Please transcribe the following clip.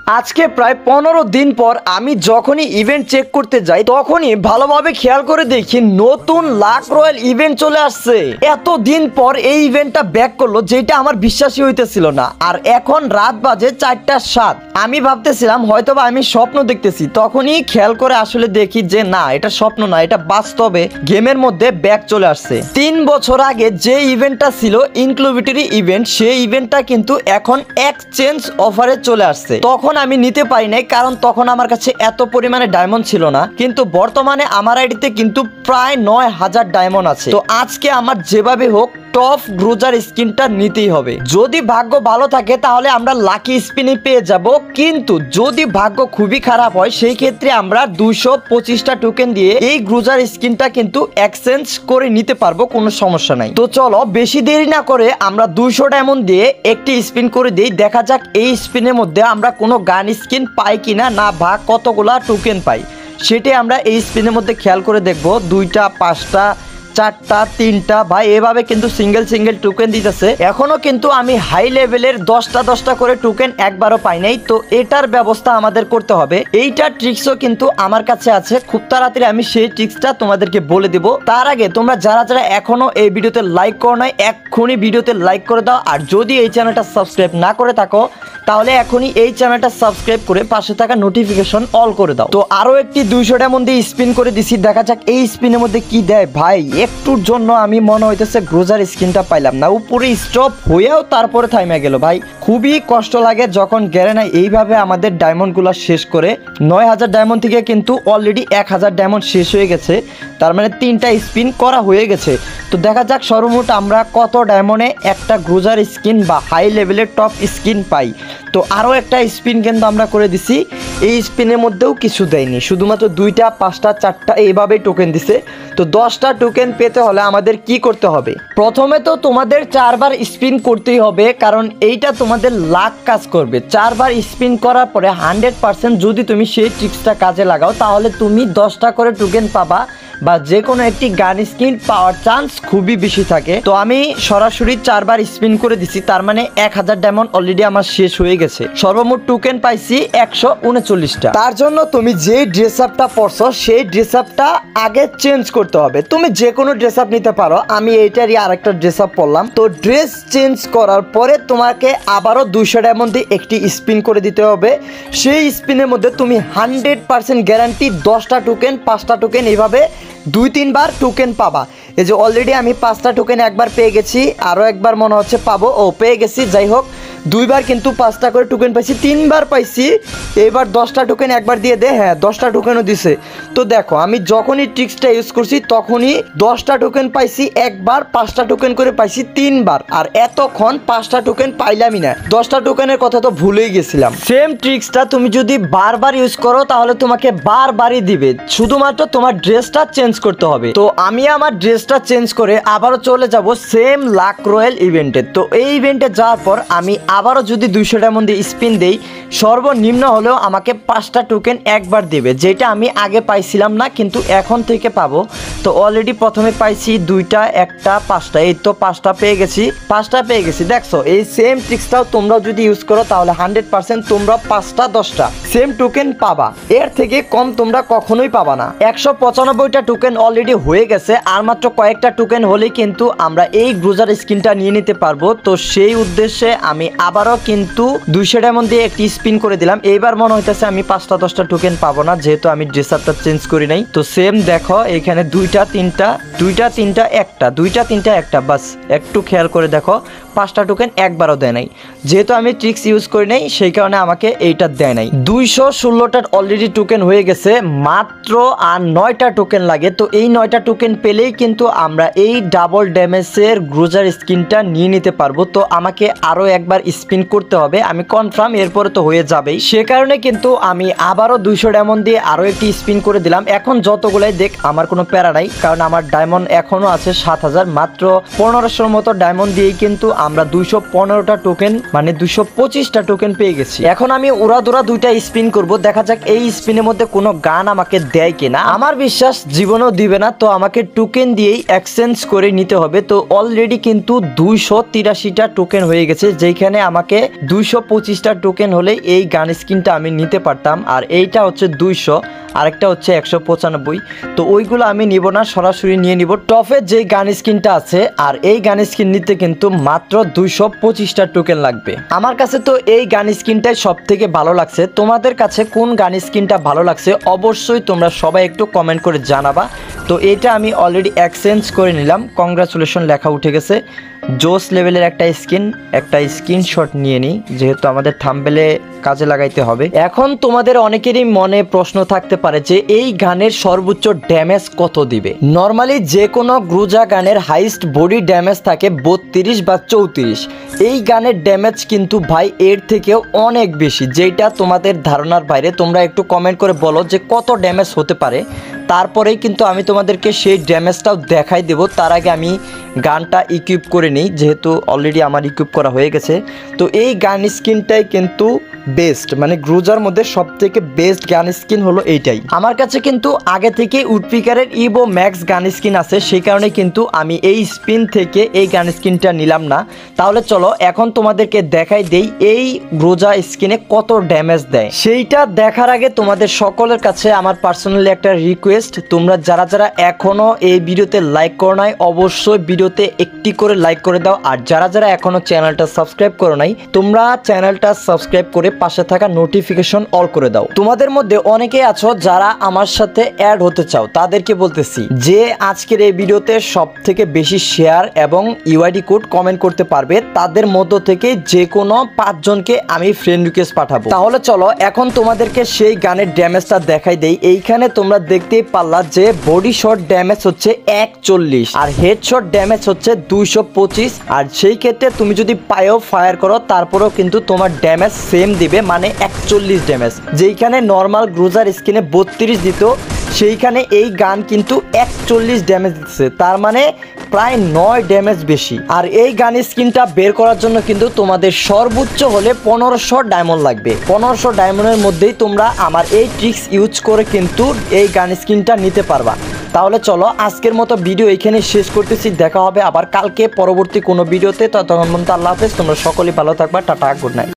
আজকে প্রায় 15 দিন পর আমি যখনই ইভেন্ট চেক করতে যাই তখনই ভালোভাবে খেয়াল করে দেখি নতুন লাক রয়্যাল ইভেন্ট চলে আসছে। এত দিন পর এই ইভেন্টটা ব্যাক করলো, যেটা আমার বিশ্বাসই হইতেছিল না। আর এখন রাত বাজে 4:07। আমি ভাবতেছিলাম হয়তোবা আমি স্বপ্ন দেখতেছি, তখনই খেয়াল করে আসলে দেখি যে না, এটা স্বপ্ন না, এটা বাস্তবে গেমের মধ্যে ব্যাক চলে আসছে। 3 বছর আগে যে ইভেন্টটা ছিল ইনক্লুবিটরি ইভেন্ট, সেই ইভেন্টটা কিন্তু এখন এক্সচেঞ্জ অফারে চলে আসছে। তখন আমি নিতে পারি নাই, কারণ তখন আমার কাছে এত পরিমাণে ডায়মন্ড ছিল না। কিন্তু বর্তমানে আমার আইডিতে কিন্তু প্রায় 9000 ডায়মন্ড আছে। তো আজকে আমার যেভাবে হোক টপ গ্রুজার স্কিনটা নিতেই হবে। যদি ভাগ্য ভালো থাকে তাহলে আমরা লাকি স্পিনে পেয়ে যাব, কিন্তু যদি ভাগ্য খুবই খারাপ হয় সেই ক্ষেত্রে আমরা 225টা টোকেন দিয়ে এই গ্রুজার স্কিনটা কিন্তু এক্সচেঞ্জ করে নিতে পারবো, কোনো সমস্যা নাই। তো চলো বেশি দেরি না করে আমরা 200 ডায়মন্ড দিয়ে একটি স্পিন করে দিই, দেখা যাক এই স্পিনের মধ্যে আমরা কোনো গান স্কিন পাই কিনা, না বা কতগুলা টোকেন পাই সেটাই আমরা এই স্পিনের মধ্যে খেয়াল করে দেখবো। 2টা 5টা 4টা 3টা ভাই, এভাবে কিন্তু সিঙ্গেল টোকেন দিতেছে। এখনো কিন্তু আমি হাই লেভেলের 10টা করে টোকেন একবারও পাই নাই। তো এটার ব্যবস্থা আমাদের করতে হবে। এইটার ট্রিক্সও কিন্তু আমার কাছে আছে, খুব তাড়াতাড়ি আমি সেই ট্রিক্সটা তোমাদেরকে বলে দিব। তার আগে তোমরা যারা এখনো এই ভিডিওতে লাইক করো নাই, এক্ষুনি ভিডিওতে লাইক করে দাও। আর যদি এই চ্যানেলটা সাবস্ক্রাইব না করে থাকো তাহলে এখনই এই চ্যানেলটা সাবস্ক্রাইব করে পাশে থাকা নোটিফিকেশন অল করে দাও। তো আরো একটি 200টার মধ্যে স্পিন করে দিছি, দেখা যাক এই স্পিনের মধ্যে কি দেয়। ভাই একটুর জন্য আমি মনে হইতেছে গ্রোজার স্কিনটা পাইলাম না, উপরে স্টপ হয়েও তারপরে থাইমা গেল। ভাই খুবই কষ্ট লাগে যখন গ্যারেনা এইভাবে আমাদের ডায়মন্ড গুলা শেষ করে। 9000 ডায়মন্ড থেকে কিন্তু অলরেডি 1000 ডায়মন্ড শেষ হয়ে গেছে, তার মানে 3টা স্পিন করা হয়ে গেছে। তো দেখা যাক সর্বমোট আমরা কত ডায়মন্ডে একটা গ্রোজার স্কিন বা হাই লেভেলের টপ স্কিন পাই। তো আরও একটা স্পিন কিন্তু আমরা করে দিছি, এই স্পিনের মধ্যেও কিছু দেয়নি, শুধুমাত্র 2টা 5টা 4টা এইভাবেই টোকেন দিছে। তো 10টা টোকেন পেতে হলে আমাদের কি করতে হবে? প্রথমে তো তোমাদের 4বার স্পিন করতেই হবে, কারণ এইটা তোমাদের লাক কাজ করবে। 4বার স্পিন করার পরে 100% যদি তুমি সেই ট্রিক্সটা কাজে লাগাও তাহলে তুমি 10টা করে টোকেন পাবা, বা যে কোনো একটি গান স্কিন পাওয়ার চান্স খুবই বেশি থাকে। তো আমি সরাসরি 4বার স্পিন করে দিছি, তার মানে 1000 ডায়মন্ড অলরেডি আমার শেষ হয়ে গেছে। সর্বমোট টোকেন পাইছি 139টা। তার জন্য তুমি যে ড্রেস আপটা পরছো সেই ড্রেস আপটা আগে চেঞ্জ করতে হবে। তুমি যে কোনো ড্রেস আপ নিতে পারো, আমি এইটারই আরেকটা ড্রেস আপ পরলাম। তো ড্রেস চেঞ্জ করার পরে তোমাকে আবারও 200 ডায়মন্ড দিয়ে একটি স্পিন করে দিতে হবে। সেই স্পিনের মধ্যে তুমি 100% গ্যারান্টি 10টা টোকেন 5টা টোকেন এইভাবে 2-3 বার টোকেন পাবা। এই যে অলরেডি আমি 5টা টোকেন একবার পেয়ে গেছি, আরও একবার মনে হচ্ছে পাবো। পেয়ে গেছি, যাই হোক 2বার কিন্তু 5টা করে টোকেন পাইছি, 3বার পাইছি। এবার 10টা টোকেন একবার দিয়ে দে, হ্যাঁ 10টা টোকেনও দিছে। তো দেখো আমি যখনই ট্রিক্সটা ইউজ করছি তখনই 10টা টোকেন পাইছি একবার, 5টা টোকেন করে পাইছি 3বার। আর এতক্ষণ 5টা টোকেন পাইলামই না, 10টা টোকেনের কথা তো ভুলেই গেছিলাম। সেম ট্রিক্সটা তুমি যদি বারবার ইউজ করো তাহলে তোমাকে বারবারই দিবে, শুধুমাত্র তোমার ড্রেসটা চেঞ্জ করতে হবে। তো আমি আমার ড্রেসটা চেঞ্জ করে আবারও চলে যাব সেম লাক রয়্যাল ইভেন্টে। তো এই ইভেন্টে যাওয়ার পর আমি আবারও যদি 200টার মধ্যে স্পিন দেই, সর্বনিম্ন হলেও আমাকে 5টা টোকেন একবার দেবে, যেটা আমি আগে পাইছিলাম না কিন্তু এখন থেকে পাবো। তো অলরেডি প্রথমে পাইছি 2টা 1টা 5টা, এই তো 5টা পেয়ে গেছি। দেখছো এই সেম ট্রিক্সটাও তোমরাও যদি ইউজ করো তাহলে 100% তোমরা 5টা 10টা সেম টোকেন পাবা, এর থেকে কম তোমরা কখনোই পাবা না। 195টা টোকেন অলরেডি হয়ে গেছে, আর মাত্র কয়েকটা টোকেন হলেই কিন্তু আমরা এই গ্রুজার স্কিনটা নিয়ে নিতে পারবো। তো সেই উদ্দেশ্যে আমি আবারও কিন্তু 200 ডায়মন্ড দিয়ে একটি স্পিন করে দিলাম। এইবার মনে হইতেছে আমি 5টা 10টা টোকেন পাবো না, যেহেতু আমি ড্রেস আপটা চেঞ্জ করি নাই। তো সেম দেখো এখানে 2টা 3টা 2টা 3টা 1টা, বাস একটু খেয়াল করে দেখো 5টা টোকেন একবারও দেয় নাই। যেহেতু আমি ট্রিক্স ইউজ করি নাই সেই কারণে আমাকে এইটা দেয় নাই। 216টার অলরেডি টোকেন হয়ে গেছে, মাত্র আর 9টা টোকেন লাগে। তো এই 9টা টোকেন পেলেই কিন্তু আমরা এই ডাবল ড্যামেজের গ্রুজার স্কিনটা নিয়ে নিতে পারবো। তো আমাকে আরও একবার স্পিন করতে হবে, আমি কনফার্ম এরপরে তো হয়ে যাবেই। সে কারণে কিন্তু আমি আবারও 200 ডায়মন্ড দিয়ে আরও একটি স্পিন করে দিলাম। এখন যতগুলাই দেখ আমার কোনো প্যারা নাই, কারণ আমার ডায়মন্ড এখনো আছে 7000, মাত্র 1500 মতো ডায়মন্ড দিয়েই কিন্তু আমরা 215টা টোকেন মানে 225টা টোকেন পেয়ে গেছি। এখন আমি উড়াদুরা 2টা স্পিন করব, দেখা যাক এই স্পিনের মধ্যে কোনো গান আমাকে দেয় কিনা। আমার বিশ্বাস জীবনেও দিবে না, তো আমাকে টোকেন দিয়েই এক্সচেঞ্জ করে নিতে হবে। তো অলরেডি কিন্তু 283টা টোকেন হয়ে গেছে, যেখানে এইখানে আমাকে 225টা টোকেন হলে এই গান স্কিনটা আমি নিতে পারতাম। আর এইটা হচ্ছে 200, আরেকটা হচ্ছে 195। তো ওইগুলো আমি নিব না, সরাসরি নিয়ে নিব টপে যে গান স্কিনটা আছে। আর এই গান স্কিন নিতে কিন্তু মাত্র 225টা টোকেন লাগবে। আমার কাছে তো এই গান স্কিনটাই সব থেকে ভালো লাগছে। তোমাদের কাছে কোন গান স্কিনটা ভালো লাগছে অবশ্যই তোমরা সবাই একটু কমেন্ট করে জানাবা। তো এটা আমি অলরেডি এক্সচেঞ্জ করে নিলাম, কংগ্রাচুলেশন লেখা উঠে গেছে। জোস লেভেলের একটা স্ক্রিনশট নিয়ে নিই, যেহেতু আমাদের থাম্বনেলে কাজে লাগাইতে হবে। এখন তোমাদের অনেকেরই মনে প্রশ্ন থাকতে পারে যে এই গানের সর্বোচ্চ ড্যামেজ কত দিবে। নর্মালি যে কোনো গ্রুজা গানের হাইস্ট বডি ড্যামেজ থাকে 32 বা 34। এই গানের ড্যামেজ কিন্তু ভাই এর থেকেও অনেক বেশি, যেটা তোমাদের ধারণার বাইরে। তোমরা একটু কমেন্ট করে বলো যে কত ড্যামেজ হতে পারে, তারপরেই কিন্তু আমি তোমাদেরকে সেই ড্যামেজটাও দেখাই দেব। তার আগে আমি গানটা ইকুইপ করে নিই, যেহেতু অলরেডি আমার ইকুইপ করা হয়ে গেছে। তো এই গান স্কিনটাই কিন্তু বেস্ট, মানে গ্রুজার মধ্যে সব থেকে বেস্ট গান স্কিন হলো এইটাই। আমার কাছে কিন্তু আগে থেকে উডপিকারের ইভো ম্যাক্স গান স্কিন আছে, সেই কারণে কিন্তু আমি এই স্পিন থেকে এই গান স্কিনটা নিলাম না। তাহলে চলো এখন তোমাদেরকে দেখাই দেই এই গ্রুজা স্কিনে কত ড্যামেজ দেয়। সেইটা দেখার আগে তোমাদের সকলের কাছে আমার পার্সোনালি একটা রিকোয়েস্ট, তোমরা যারা যারা এখনো এই ভিডিওতে লাইক করো নাই অবশ্যই ভিডিওতে একটি করে লাইক করে দাও। আর যারা যারা এখনো চ্যানেলটা সাবস্ক্রাইব করো নাই তোমরা চ্যানেলটা সাবস্ক্রাইব করে পাশে থাকা নোটিফিকেশন অল করে দাও। তোমাদের মধ্যে অনেকেই আছো যারা আমার সাথে অ্যাড হতে চাও, তাদেরকে বলতেছি যে আজকের এই ভিডিওতে সব থেকে বেশি শেয়ার এবং ইউআইডি কোড কমেন্ট করতে পারবে তাদের মধ্য থেকে যে কোনো 5 জনকে আমি ফ্রেন্ড রিকোয়েস্ট পাঠাবো। তাহলে চলো এখন তোমাদেরকে সেই গানের ড্যামেজটা দেখাই দেই। এইখানে তোমরা দেখতেই পারলা যে বডি শট ড্যামেজ হচ্ছে 41 আর হেডশট ড্যামেজ হচ্ছে 225। আর সেই ক্ষেত্রে তুমি যদি পায়েও ফায়ার করো তারপরেও কিন্তু তোমার ড্যামেজ সেম দিবে, মানে 41 ড্যামেজ। যেইখানে নর্মাল গ্রুজার স্কিনে 32 দিত, সেইখানে এই গান কিন্তু 41 ড্যামেজ দিচ্ছে, তার মানে প্রায় 9 ড্যামেজ বেশি। আর এই গান স্কিনটা বের করার জন্য কিন্তু তোমাদের সর্বোচ্চ হলে 1500 ডায়মন্ড লাগবে। 1500 ডায়মন্ডের মধ্যেই তোমরা আমার এই ট্রিক্স ইউজ করে কিন্তু এই গান স্কিনটা নিতে পারবা। তাহলে চলো আজকের মতো ভিডিও এখানে শেষ করতেছি, দেখা হবে আবার কালকে পরবর্তী কোনো ভিডিওতে। ততক্ষণ পর্যন্ত আল্লাহ হাফেজ, তোমরা সকলেই ভালো থাকবা, টাটা, গুড নাইট।